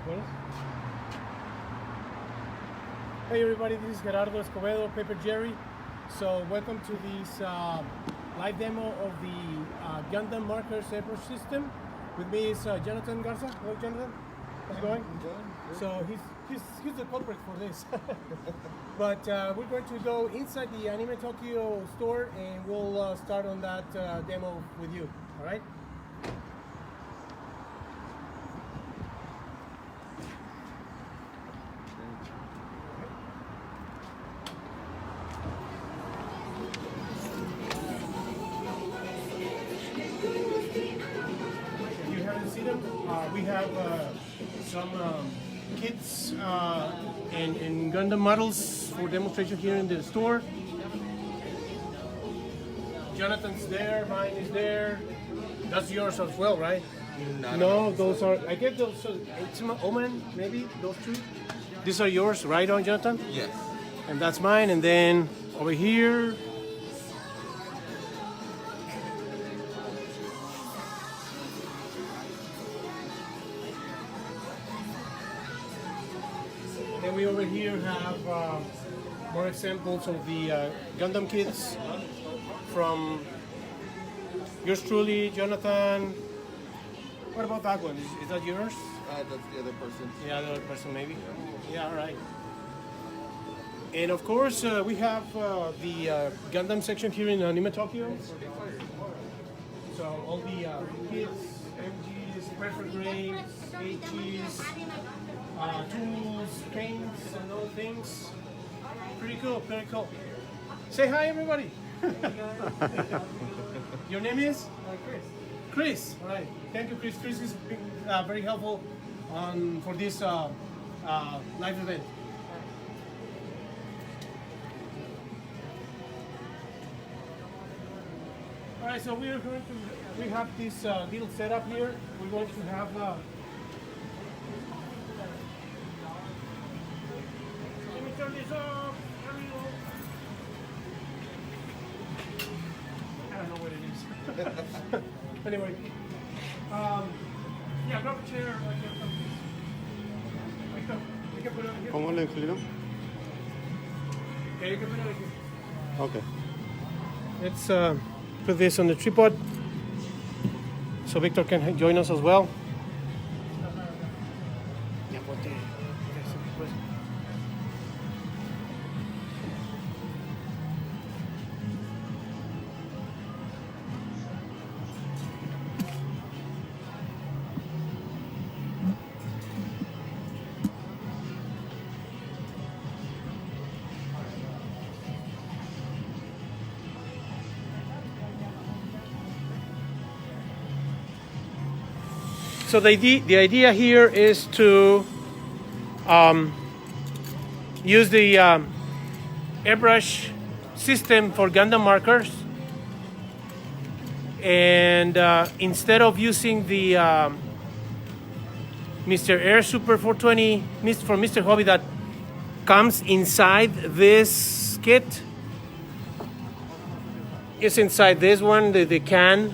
Hey everybody, this is Gerardo Escobedo, PaperJerry. So welcome to this live demo of the Gundam Marker Airbrush System. With me is Jonathan Garza. Hello Jonathan, how's it going? So he's the culprit for this. But we're going to go inside the Anime Tokyo store and we'll start on that demo with you, all right? We have some kits and Gundam models for demonstration here in the store. Jonathan's there, mine is there. That's yours as well, right? No, those are, I get those, it's Oman, maybe, those two. These are yours, right on, Jonathan? Yes. And that's mine, and then over here, then we over here have more examples of the Gundam kits from yours truly, Jonathan. What about that one? Is that yours? That's the other person. Yeah, the other person maybe. Yeah, all right. And of course, we have the Gundam section here in Anime Tokyo. So all the kits, MGs, pressure grades, HGs, tools, paints, and all things. Pretty cool, pretty cool. Say hi, everybody. Your name is? Chris. Chris, all right. Thank you, Chris. Chris is being very helpful for this live event. All right, so we have this little setup here. We're going to have let me turn this off. There we go. I don't know what it is. Anyway, yeah, grab a chair. You can put it here. ¿Cómo le incluyeron? Okay, you can put it here. Okay. Let's put this on the tripod so Victor can join us as well. So the idea here is to use the airbrush system for Gundam markers, and instead of using the Mr. Air Super 420 from Mr. Hobby that comes inside this kit, it's inside this one, the can.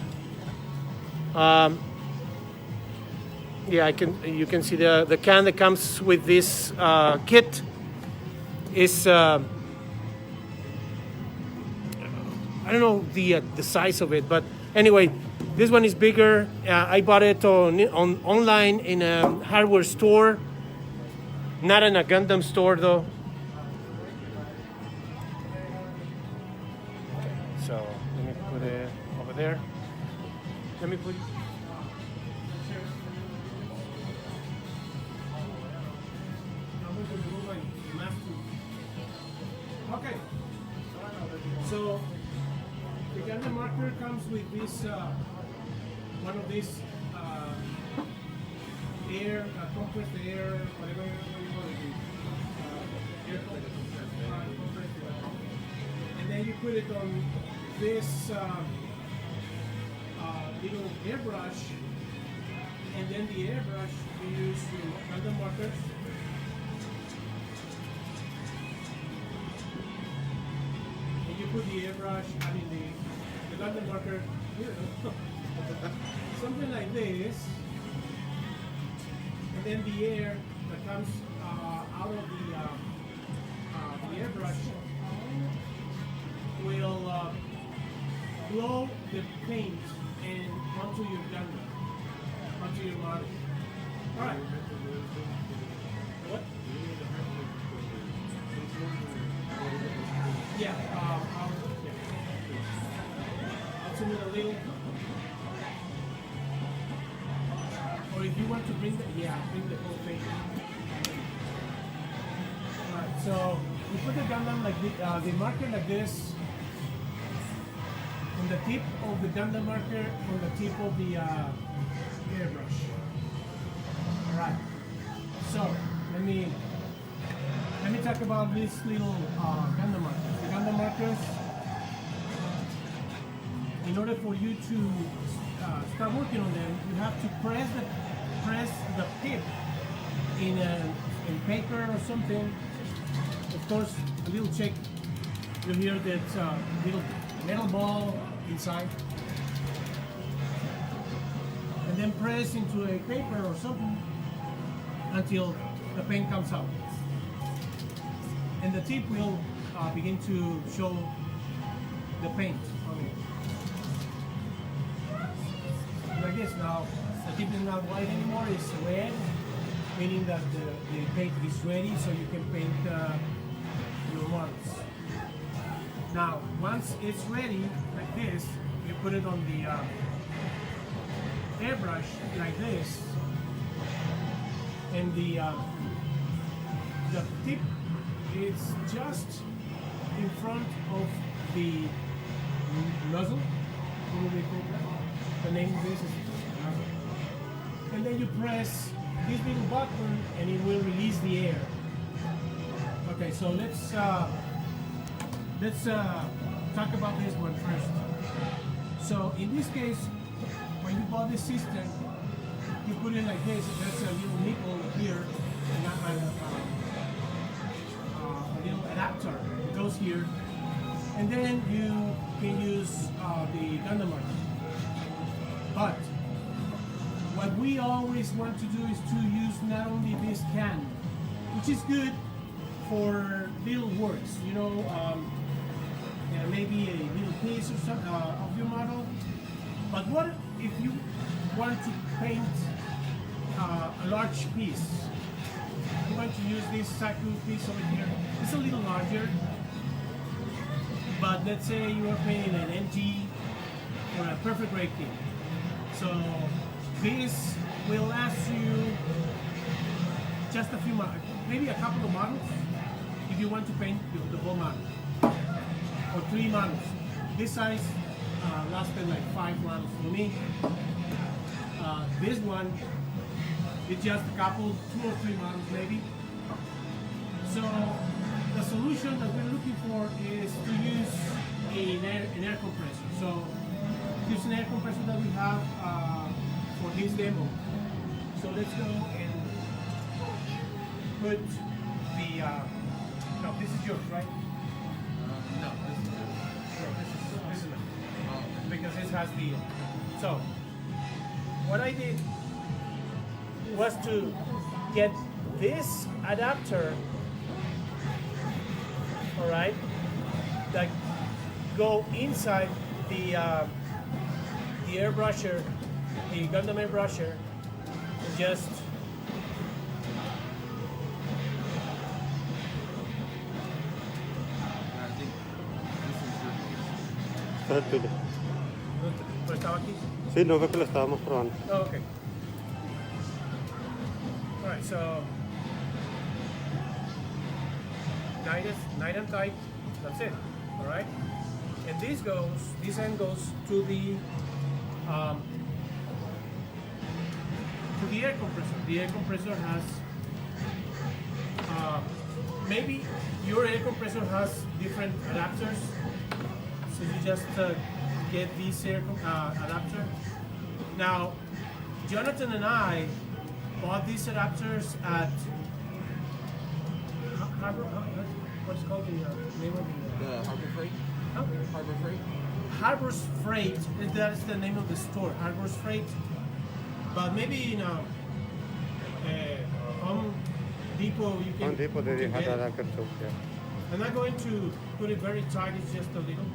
Yeah, you can see the can that comes with this kit is I don't know the size of it, but anyway, this one is bigger. I bought it online in a hardware store, not in a Gundam store though. Okay, so let me put it over there. Let me put. Okay, so the Gundam marker comes with this one of these air compressed air, whatever you call it, air compressed, and then you put it on this little airbrush, and then the airbrush we use in Gundam markers. Put the airbrush, I mean the Gundam marker here, something like this, and then the air that comes out of the airbrush will blow the paint and onto your Gundam, onto your model. All right. What? Yeah. I'll zoom in a little. Or if you want to bring the whole thing. Alright, so we put the Gundam like the marker like this on the tip of the Gundam marker, on the tip of the airbrush. Alright, so let me talk about these little Gundam markers. The Gundam markers, in order for you to start working on them, you have to press the tip in paper or something. Of course, a little check. You hear that little metal ball inside, and then press into a paper or something until the paint comes out, and the tip will begin to show the paint on it. Like this. Now, the tip is not white anymore, it's red, meaning that the paint is ready so you can paint your models. Now, once it's ready, like this, you put it on the airbrush, like this, and the tip is just in front of the nozzle. What do we call that? The name of this is nozzle. And then you press this little button and it will release the air. Okay, so let's talk about this one first. So in this case, when you bought this system, you put it like this. There's a little nipple here, and a little adapter. It goes here, and then you can use the Gundam marker. But what we always want to do is to use not only this can, which is good for little works, you know, maybe a little piece or some, of your model. But what if you want to paint a large piece? I'm going to use this Saku piece over here. It's a little larger, but let's say you are painting an MG or a perfect grade kit. So this will last you just a few months, maybe a couple of months, if you want to paint the whole model, or 3 months. This size lasted like 5 months for me. This one is just a couple, 2 or 3 months maybe. So the solution that we're looking for is to use an air compressor. So here's an air compressor that we have for this demo. So let's go and put the, no, this is yours, right? No, this is yours. No, this is not. Because this has the, so what I did was to get this adapter, all right, that go inside the airbrusher, the Gundam airbrusher, and just I think this is your piece. Está tuyo. ¿Pues estaba aquí? Sí, no, fue que lo estábamos probando. Oh, okay. All right, so nice and tight. That's it. All right, and this end goes to the air compressor. The air compressor has maybe your air compressor has different adapters, so you just get this adapter. Now, Jonathan and I bought these adapters at what's called the name of The Harbor Freight? oh, Harbor Freight? Harbor's Freight. That is the name of the store, Harbor's Freight. But maybe Home Depot, you can. Home Depot you de can get it. Hadada Kertuk, yeah. I'm not going to put it very tight, it's just a little.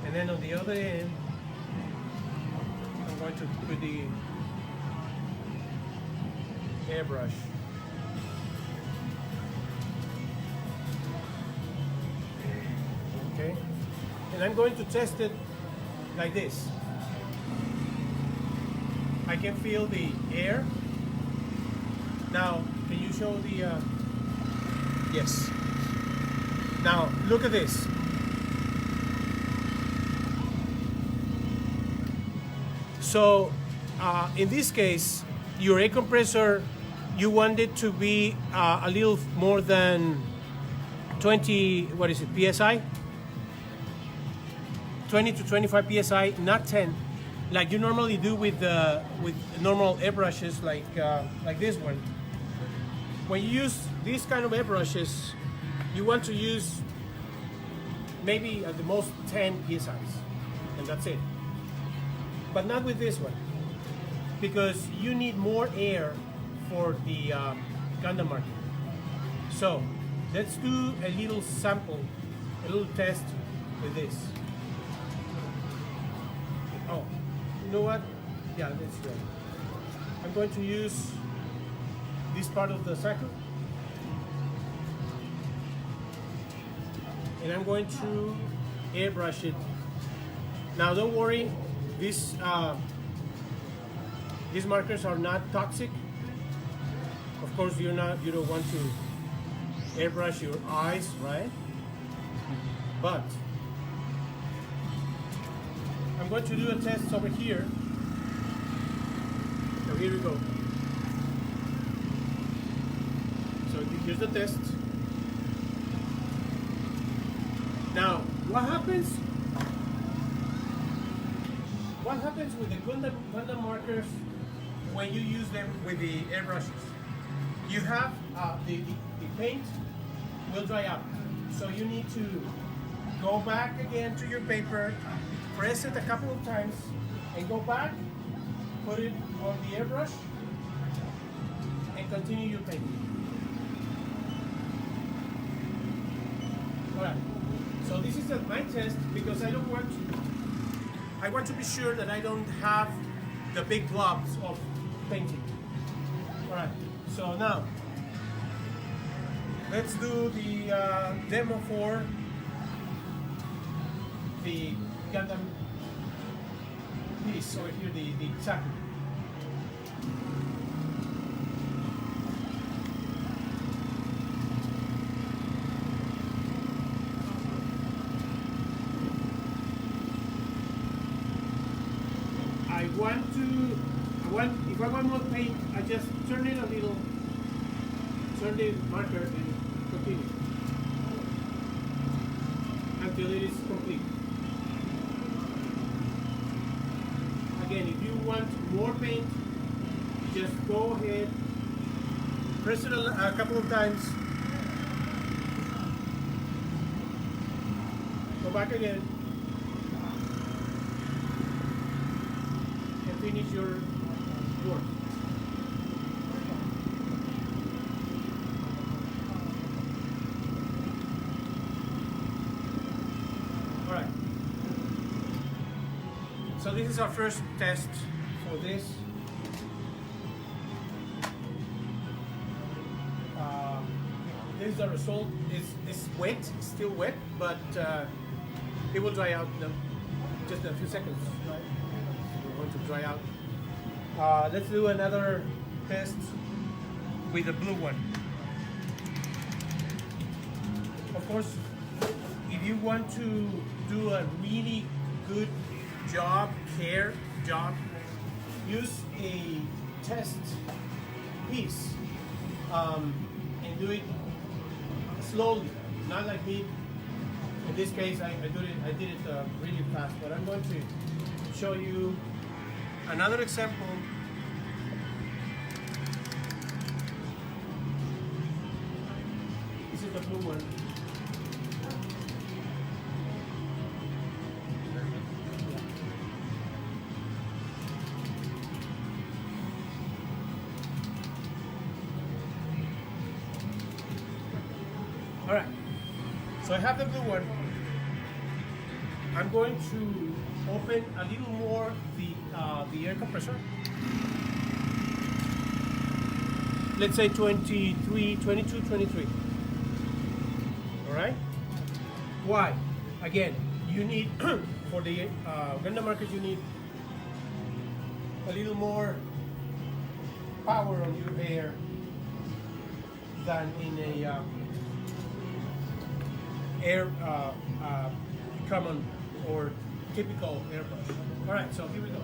And then on the other end, I'm going to put the airbrush. Okay, and I'm going to test it like this. I can feel the air. Now, can you show the, yes. Now, look at this. So, in this case, your air compressor, you want it to be a little more than 20, what is it, PSI? 20 to 25 PSI, not 10, like you normally do with normal airbrushes like this one. When you use these kind of airbrushes, you want to use maybe at the most 10 PSIs, and that's it. But not with this one, because you need more air for the Gundam Marker. So let's do a little sample, a little test with this. Oh, you know what? Yeah, let's go. I'm going to use this part of the cycle, and I'm going to airbrush it. Now, don't worry. These markers are not toxic. Of course, you don't want to airbrush your eyes, right? But I'm going to do a test over here. So here we go. So here's the test. Now, what happens? What happens with the Gundam markers when you use them with the airbrushes? You have the paint will dry out, so you need to go back again to your paper, press it a couple of times, and go back, put it on the airbrush, and continue your painting. All right. So this is my test because I want to be sure that I don't have the big globs of painting. All right, so now let's do the demo for the Gundam piece over here, the Saku. If I want more paint, I just turn it a little, turn the marker and continue until it is complete. Again, if you want more paint, just go ahead, press it a couple of times, go back again, and finish your work. All right. So this is our first test for this. This is the result. It's wet, it's still wet, but it will dry out in just a few seconds. Right? We're going to dry out. Let's do another test with the blue one. Of course, if you want to do a really good job, use a test piece and do it slowly, not like me. In this case, I did it really fast, but I'm going to show you another example. This is the blue one. All right. So I have the blue one. I'm going to open a little more the air compressor. Let's say 23, 22, 23. All right. Why? Again, you need for the Gundam markers, you need a little more power on your air than in a common or typical airbrush. All right, so here we go.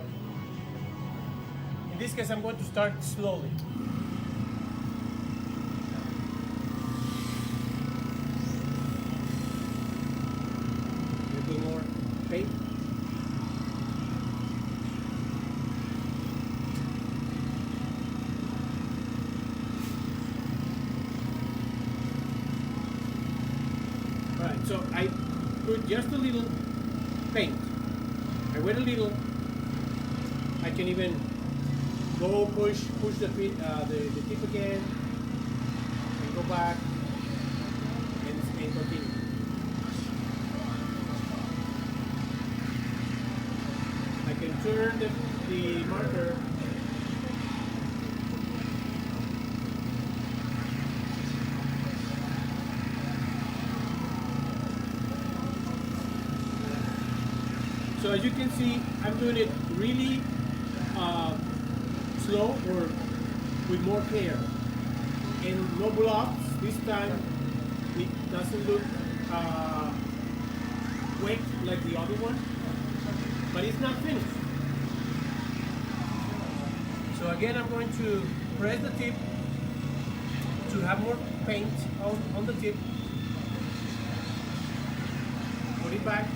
In this case, I'm going to start slowly. A little more paint. Alright, so I put just a little paint. I wait a little. I can even go push the tip again, and go back and continue. I can turn the marker. So as you can see, I'm doing it really slow or with more care. And no blocks. This time it doesn't look wet like the other one, but it's not finished. So again, I'm going to press the tip to have more paint on the tip. Put it back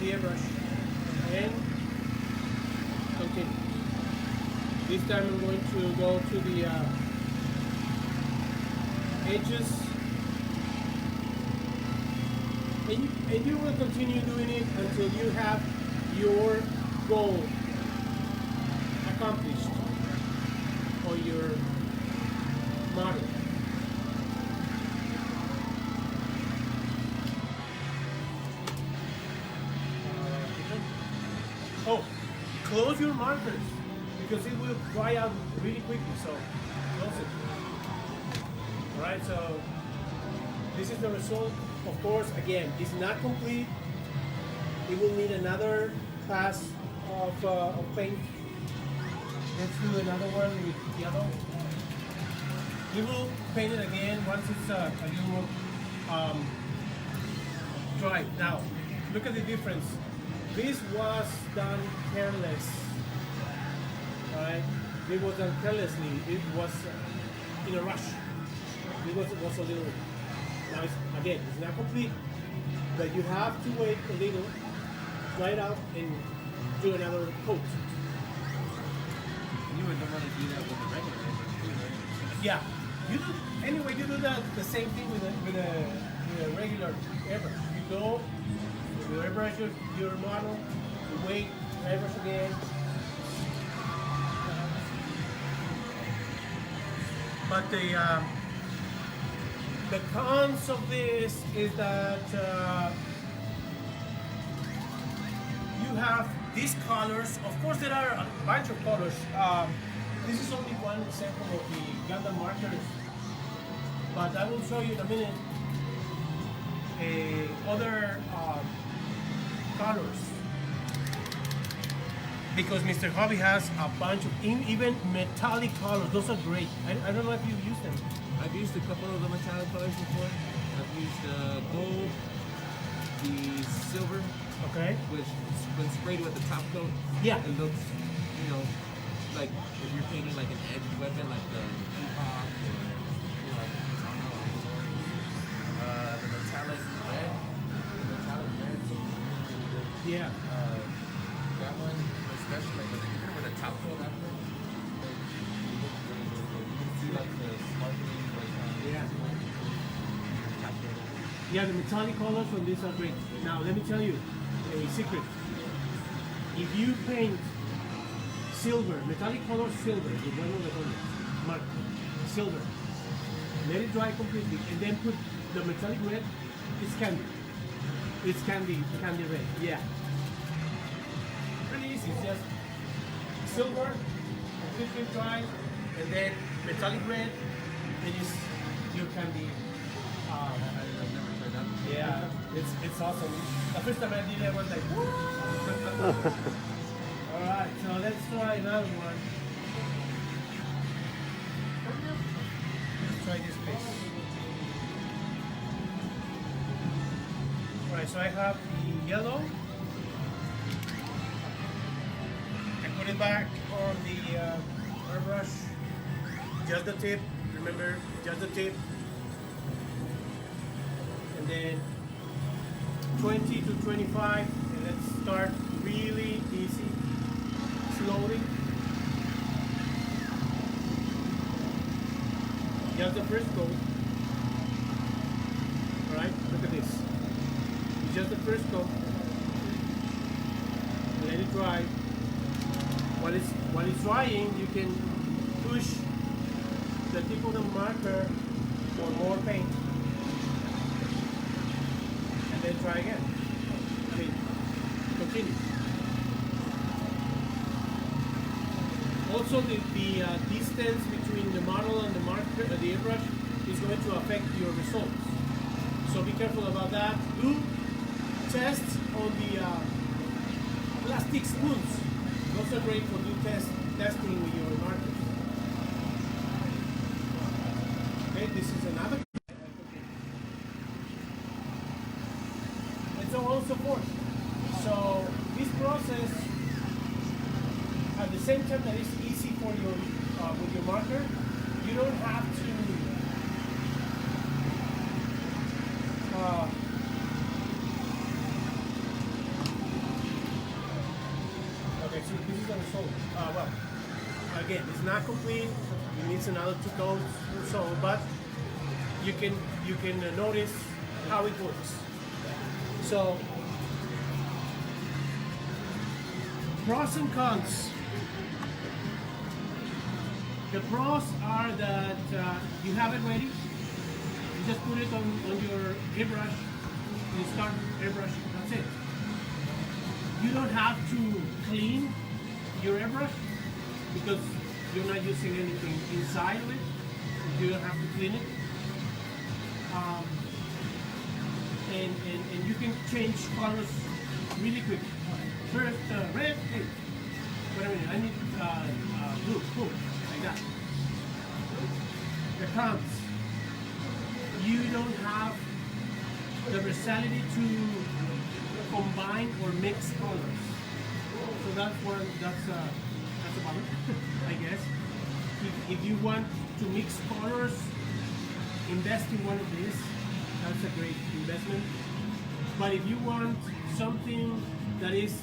the airbrush and continue. This time I'm going to go to the edges, and you will continue doing it until you have your goal accomplished on your model. Oh, close your markers because it will dry out really quickly, so close it. Alright, so this is the result. Of course, again, it's not complete. It will need another pass of paint. Let's do another one with yellow. We will paint it again once it's a little dry. Now, look at the difference. This was done careless, right? It was done carelessly. It was in a rush. It was a little. Now, again, it's not complete, but you have to wait a little, dry it out, and do another coat. You would want to do that with the regular airbrush too, right? Yeah. You do anyway. You do the same thing with a regular airbrush. You go. You airbrush your model, you wait, airbrush again. But the cons of this is that you have these colors. Of course, there are a bunch of colors. This is only one example of the Gundam markers, but I will show you in a minute other colors, because Mr. Hobby has a bunch of even metallic colors. Those are great. I don't know if you've used them. I've used a couple of the metallic colors before. I've used gold, the silver, Okay. which when sprayed with the top coat, Yeah. it looks, like if you're painting like an edged weapon, like the Tupac or like I don't know, the metallic red. Yeah. That one, especially like with a top coat after, you can see like the sparkling, like Yeah. top coat. Yeah, the metallic colors from these are great. Now, let me tell you a secret. If you paint silver, metallic color silver with one of the colors, mark silver, let it dry completely, and then put the metallic red. It's candy. It's candy red. Yeah. Pretty easy. It's just silver, completely dry, and then metallic red, and it's your candy. I've never tried that. Yeah, it's awesome. The first time I did it, I was like, what? All right, so let's try another one. Let's try this piece. All right, so I have the yellow. I put it back on the airbrush. Just the tip. Remember, just the tip. And then 20 to 25, and let's start really easy, slowly. Just the first coat. Alright, look at this. Just the first coat. Let it dry. While it's drying, you can push the tip of the marker for more paint. Then try again. Okay, continue. Also, the distance between the model and the marker, the airbrush, is going to affect your results. So be careful about that. Do tests on the plastic spoons. Those are great for testing with your markers. Okay, this is another. So on so forth. So this process, at the same time that it's easy for your with your marker, you don't have to okay, so this is the result. Well, again, it's not complete. It needs another 2 coats or so, but you can notice how it works. So, pros and cons. The pros are that you have it ready. You just put it on your airbrush and start airbrush. That's it. You don't have to clean your airbrush because you're not using anything inside of it. You don't have to clean it. And you can change colors really quick. First, red, hey, wait a minute, I need blue, boom, like that. The cons, you don't have the versatility to combine or mix colors. So that's a problem, I guess. If you want to mix colors, invest in one of these. That's a great investment. But if you want something that is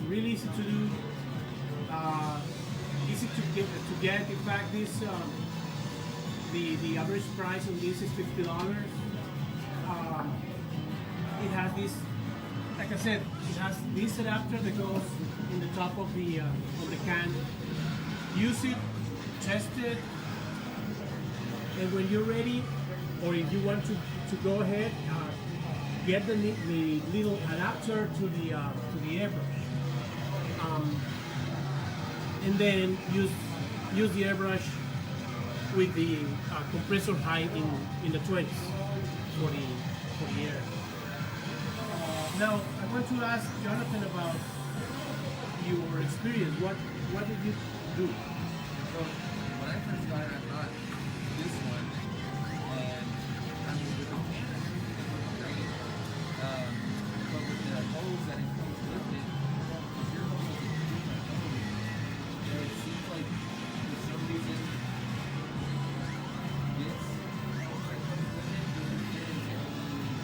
really easy to do, easy to get. In fact, this the average price on this is $50. It has this, like I said, it has this adapter that goes in the top of the can. Use it, test it, and when you're ready, or if you want to go ahead, get the little adapter to the airbrush, and then use the airbrush with the compressor high in the 20s for the air. Now I want to ask Jonathan about your experience. What did you do? So when I first got it, I thought this one, and I mean with the pan, I think it looked great. But with the hose that it comes with it, if you're holding a different hose, it seems like for some reason this hose that comes with it doesn't fit into any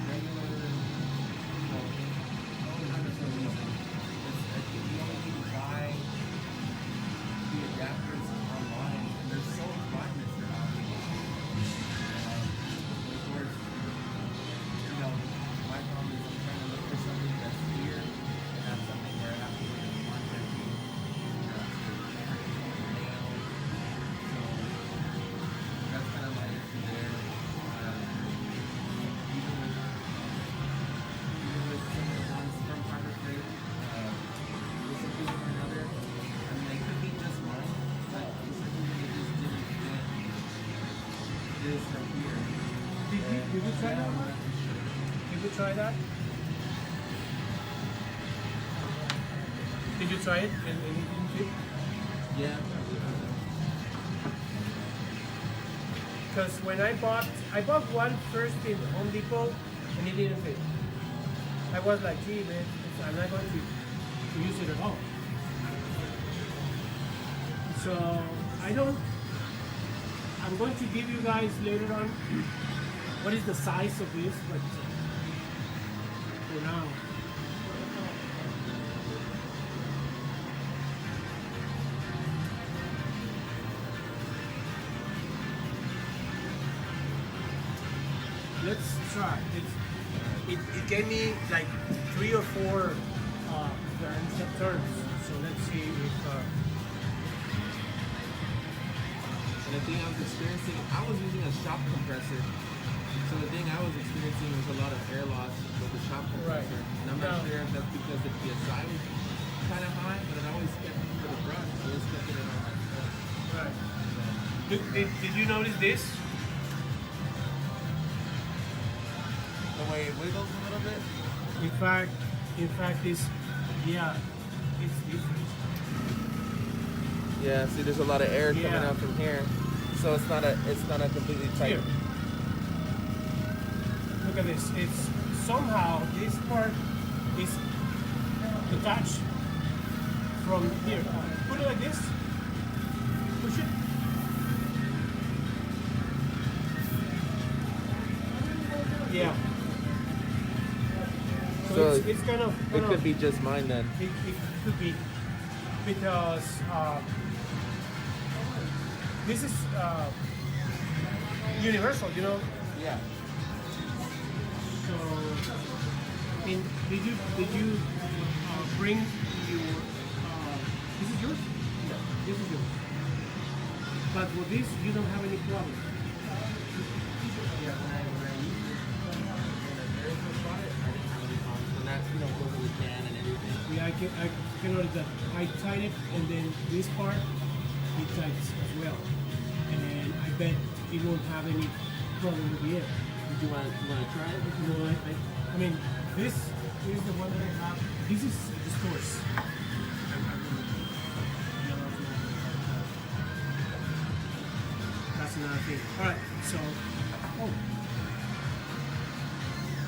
regular hose. Not for some reason. I think the only thing to buy this right here. Did you try that one? Did you try that? Did you try it and it didn't fit? Yeah. Because when I bought one first in Home Depot and it didn't fit. I was like, gee man, I'm not going to use it at all. So I'm going to give you guys later on what is the size of this, but for now. Let's try. It gave me like 3 or 4 turns. So let's see if. And the thing I was experiencing, I was using a shop compressor. So the thing I was experiencing was a lot of air loss with the shop compressor. Right. And I'm not sure if that's because the PSI was kind of high, but it always kept it for the brush. So it's kept it on my foot. Right. Did you notice this? The way it wiggles a little bit. In fact, this, yeah, it's different. Yeah, see there's a lot of air coming Yeah. out from here. So it's not a completely tight. Here. Look at this. It's somehow this part is detached from here. Put it like this. Push it. Yeah. So it's kind of. It could be just mine then. It could be because this is universal, you know. Yeah. So, I mean, did you bring your? This is yours. Yeah. This is yours. But with this, you don't have any problem. Yeah, when I used it, when I first bought it, I didn't have any problems. And that's, goes in the can and everything. Yeah, I can notice that. I tied it, and then this part, it tightens as well. And then I bet it won't have any problem with the air. Did you want to try it? No, I mean, this is the one that I have. This is the source. That's another thing. All right, so,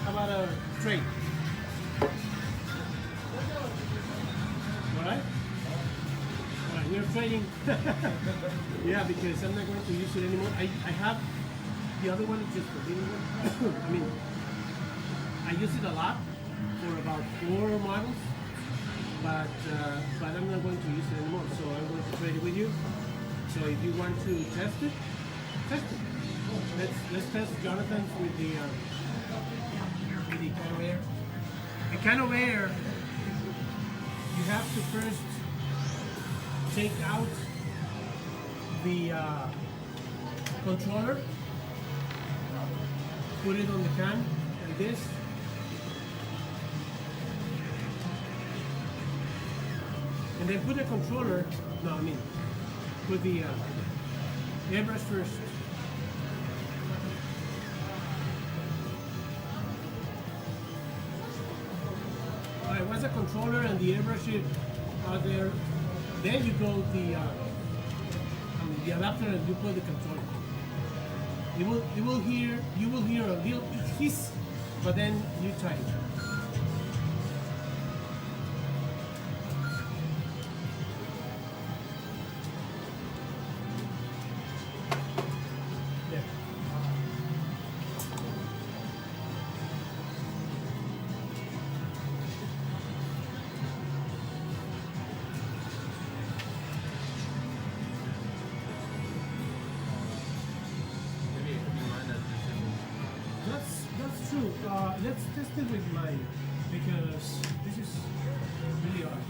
how about a trade? All right? All right, we're trading. Yeah, because I'm not going to use it anymore. I have the other one, is just the little one. I mean, I use it a lot for about 4 models, but I'm not going to use it anymore. So I'm going to trade it with you. So if you want to test it, test it. Let's test Jonathan's with the can of air. A can of air, you have to first take out the controller, put it on the can like this, and then put the controller, put the airbrush first. Alright, once the controller and the airbrush are there, then you go the adapter and you put the controller. You will hear a little hiss, but then you try it. There. Maybe it could be mine that's just That's true. Let's test it with mine because this is really hard.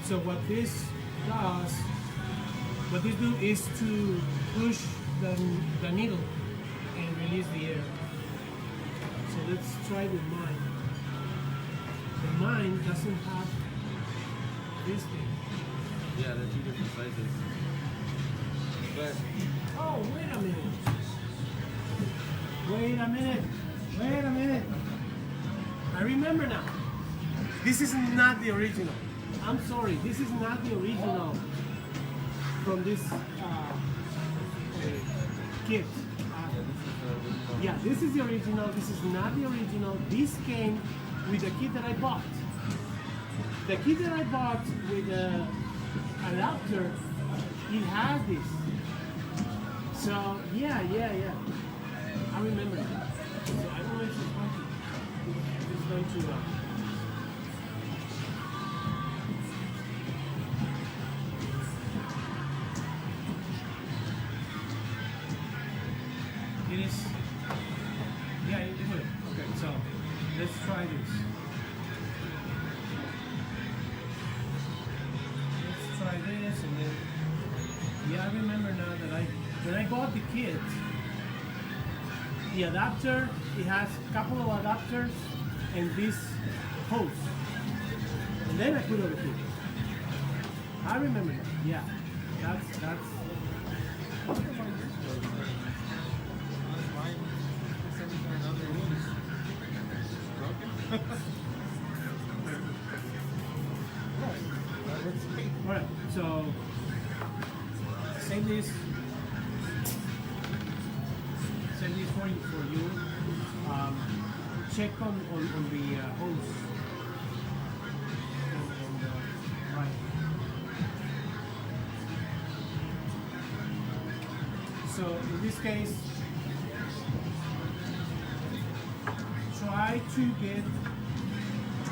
So what this do is to push the needle and release the air. So let's try with mine. The mine doesn't have this thing. Yeah, they're two different sizes. But Oh, wait a minute. Wait a minute. Wait a minute. I remember now. This is not the original. I'm sorry. This is not the original from this kit. Yeah, this is the original. This is not the original. This came with the kit that I bought. The kit that I bought with the adapter, it has this. So yeah. I remember that. So I don't know if it's going to. It is. Yeah, you do it. Okay, so let's try this. Let's try this and then. Yeah, I remember now that when I bought the kit, the adapter, it has a couple of adapters and this hose. And then I put over here. I remember that. Yeah. That's Alright, so save this for you. Check on the hose. Right. So in this case, try to get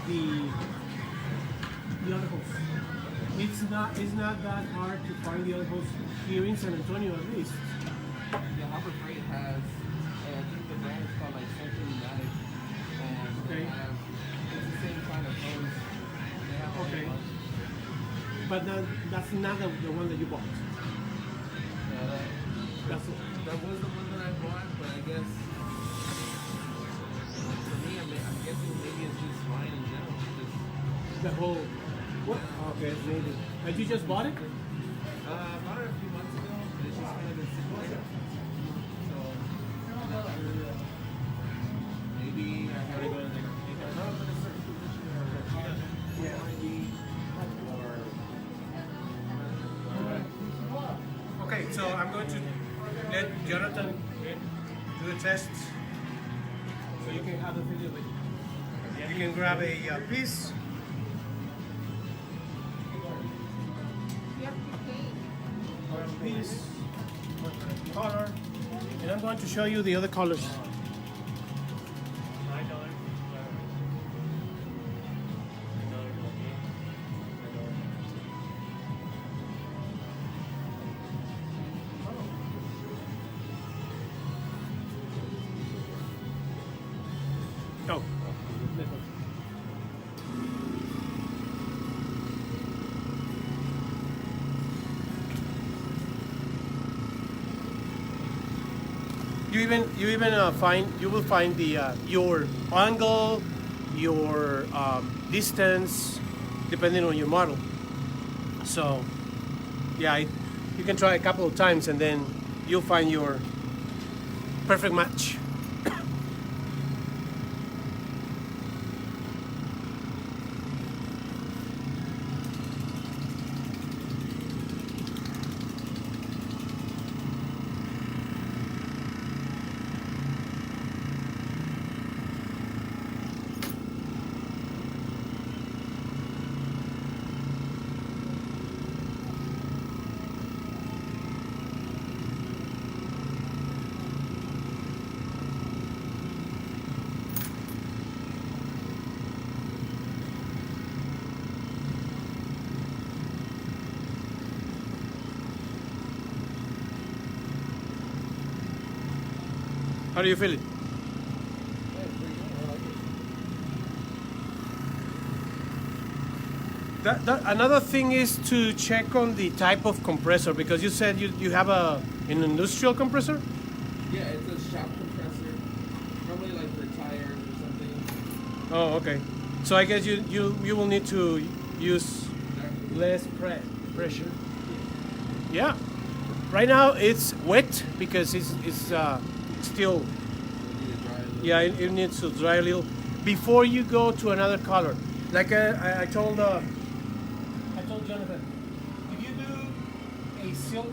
the other hose. It's not that hard to find the other hose here in San Antonio at least. the Harbor Freight has, I think the brand is called like Central Pneumatic, and Okay. they have, it's the same kind of hose. They have all Okay. the ones. But that's not the one that you bought. That's it. That was the one that I bought, but I guess for me, I'm guessing maybe it's just fine in general. Just, The whole. What? Okay, maybe. And you just bought it? bought it a few months ago, but it's just kind of been sitting there. So I'm not sure. Maybe I gotta go to the Okay, so I'm going to let Jonathan do the test. So you can have the video with you. You can grab a piece. One piece, one color, and I'm going to show you the other colors. Oh. You will find the your angle, your distance, depending on your model. So, yeah, you can try a couple of times and then you'll find your perfect match. How do you feel it? Another thing is to check on the type of compressor, because you said you have an industrial compressor? Yeah, it's a shop compressor. Probably like for tires or something. Oh, okay. So I guess you will need to use less pressure. Yeah. Right now it's wet because it's still. Yeah, it needs to dry a little before you go to another color. Like I told Jonathan, if you do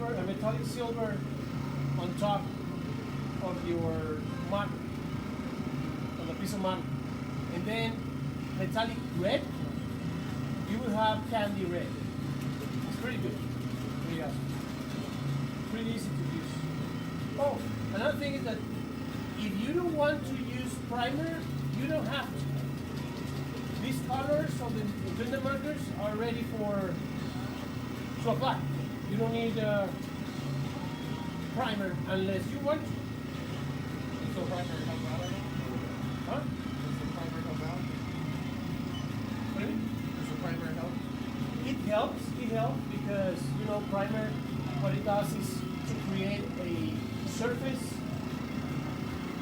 a metallic silver on top of your mark, on the piece of mark, and then metallic red, you will have candy red. It's pretty good. Pretty awesome. Pretty easy to use. Oh, another thing is that if you don't want to use primer, you don't have to. These colors of the Gundam markers are ready to apply. You don't need primer unless you want to. So primer help out at all? Huh? Does the primer help out? What do you mean? Does the primer help? It helps because, primer, what it does is to create a surface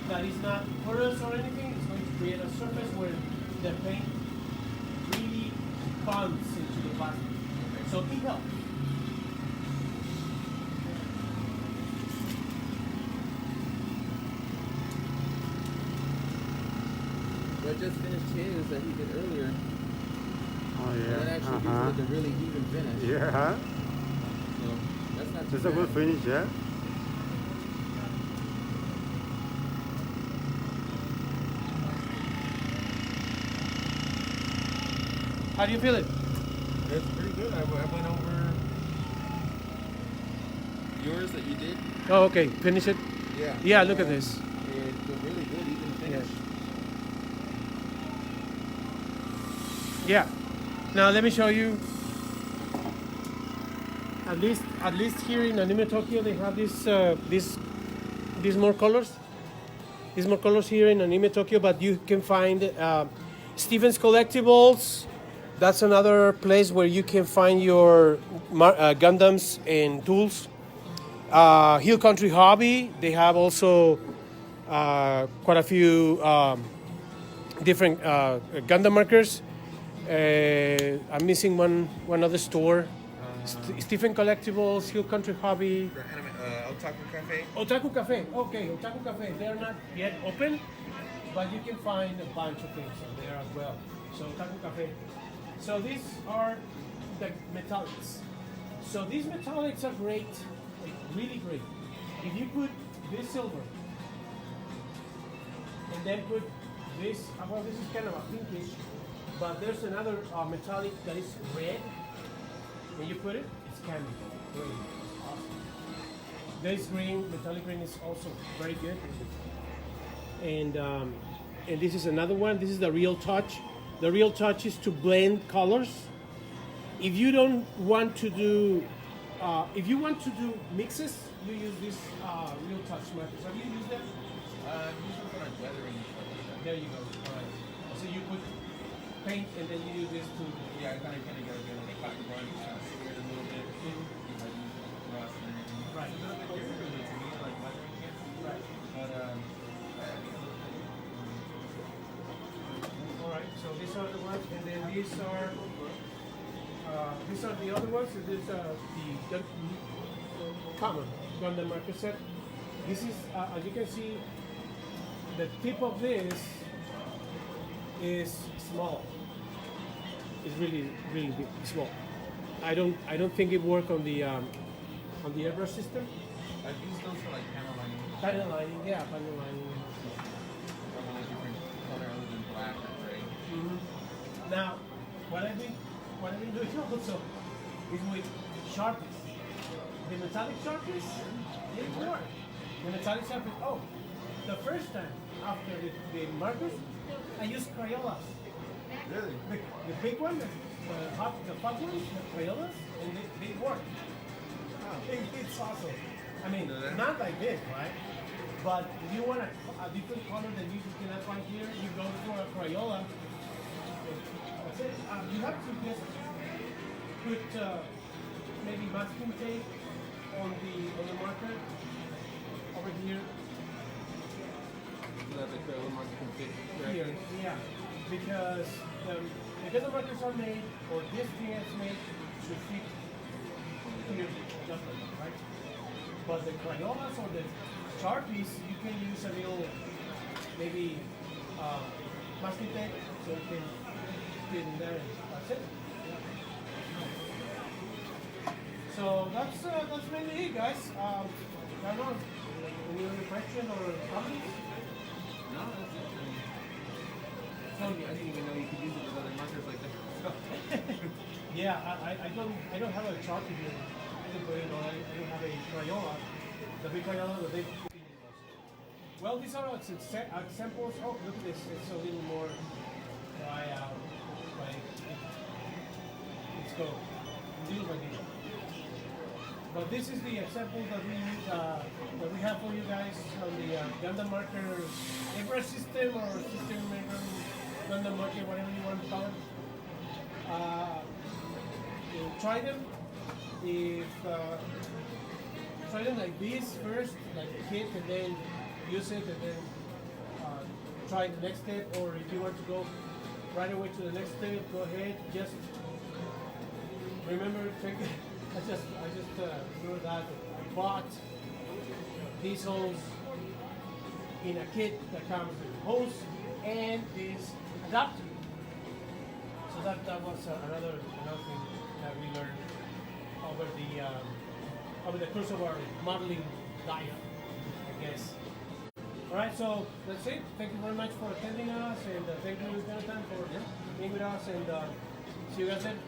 that is not porous or anything. It's going to create a surface where the paint really bonds into the plastic. Okay. So it helps. I just finished his that he did earlier. Oh And that yeah. actually gives like a really even finish. Yeah. So that's not too That's a good bad. finish, yeah. How do you feel it? It's pretty good. I went over yours that you did. Oh, okay. Finish it. Yeah. Yeah, look at this. It's a really good even finish. Yeah. Now let me show you. At least here in Anime Tokyo, they have these more colors. These more colors here in Anime Tokyo, but you can find Steven's Collectibles. That's another place where you can find your Gundams and tools. Hill Country Hobby. They have also quite a few different Gundam markers. I'm missing one other store. Stephen Collectibles, Hill Country Hobby. The anime, Otaku Cafe. Otaku Cafe. Okay, Otaku Cafe. They're not yet open, but you can find a bunch of things there as well. So Otaku Cafe. So these are the metallics. So these metallics are great, like really great. If you put this silver and then put this, well, this is kind of a pinkish, but there's another metallic that is red. When you put it, it's candy. Green. It's awesome. This green, metallic green, is also very good. And this is another one. This is the Real Touch. The Real Touch is to blend colors. If you don't want to do, if you want to do mixes, you use this Real Touch markers. Have you used them? Usually for like weathering and stuff like that. There you go. All right. So you put paint and then you use this to. Yeah, I kind of get like a cotton brush, kind of smear it a little bit. If I use rust and everything. Right. It's a little bit different to me, like weathering it. Right. But All right. So these are the ones, and then these are the other ones. So this the common Gundam marker set. This is, as you can see, the tip of this is small. It's really big, small. I don't think it worked on the airbrush system. I've used those for like panel lining. Panel lining, yeah, panel lining. I want a different color other than black or gray. Now, what I've been doing also is with Sharpies. The metallic Sharpies, it worked. The metallic Sharpies, the first time after the markers, I used Crayolas. Really? The big one, the fat ones, the Crayolas, and they work. It's awesome. I mean, not like this, right? But if you want a different color that you cannot find here, you go for a Crayola. That's it. You have to just put maybe masking tape on the marker over here. So that the Crayola marker can fit Here, correctly. yeah, because the Gundam markers are made, or this thing is made to fit here, just like that, right? But the Crayolas or the Sharpies, you can use a little, maybe masking tape, so you can fit in there. That's it. So that's mainly it, guys. I don't know. Any other question or comments? No, that's it. I didn't even know you could use it with other markers like that. Yeah, I don't have a Sharpie here. I don't have a Crayola. The big Crayola, the big. Well, these are examples. Oh, look at this. It's a little more dry out. Like, let's go. Little by little. But this is the example that we have for you guys on the Gundam Marker Airbrush System or System Gundam Marker, whatever you want to call it. Try them. Try them like this first, like a kit, and then use it, and then try the next step. Or if you want to go right away to the next step, go ahead. Just remember, I just remember that I bought these hose in a kit that comes with hose and this adapter. So that was another thing that we learned over the course of our modeling life, I guess. All right, so that's it. Thank you very much for attending us, and thank you, Jonathan, for being with us, and see you guys then.